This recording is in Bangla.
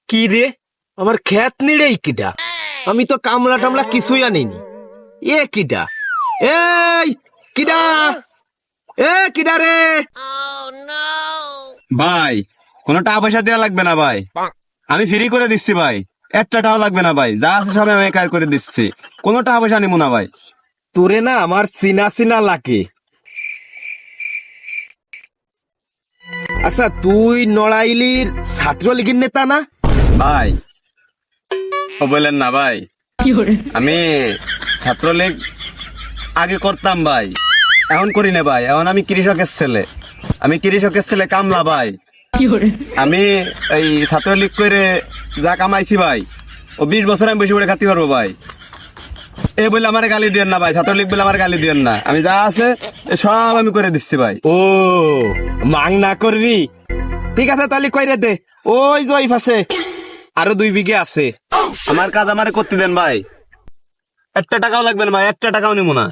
কি রে, আমার খেত নিড়েই কিডা? আমি তো কামলা টামলা কিছুই আনিনি। এ কিডা? এই কিডা? কিডা রে? ভাই কোনো টাকা পয়সা দেওয়া লাগবে না ভাই, আমি ফ্রি করে দিচ্ছি ভাই। একটা টাকা লাগবে না ভাই, যা আছে সব আমি কার করে দিচ্ছি, কোনো টাকা পয়সা নিবো না ভাই। তোরে না আমার চিনা চিনা লাগে। আচ্ছা, তুই নড়াইলির ছাত্রলীগের নেতা না? ভাই ও বললেন না ভাই, আমি ছাত্রলীগ আগে করতাম ভাই, এখন করি না ভাই। এখন আমি কৃষকের ছেলে, আমি কৃষকের ছেলে কামলা ভাই। আমি এই ছাত্রলীগ করে যা কামাইছি ভাই, ও 20 বছর আমি বেশি করে খাতে পারবো ভাই। এ বলে আমার গালি দিয়েন না ভাই, ছাত্রলীগ বলে আমার গালি দিয়েন না। আমি যা আছে এ সব আমি করে দিচ্ছি ভাই। ও মাং না করবি? ঠিক আছে, তাহলে কইরে দে। ওই যে ওই পাশে আরো 2 বিঘে আছে। আমার কাজ আমারে করতে দেন ভাই, একটা টাকাও লাগবে না ভাই, একটা টাকাও নিবো না।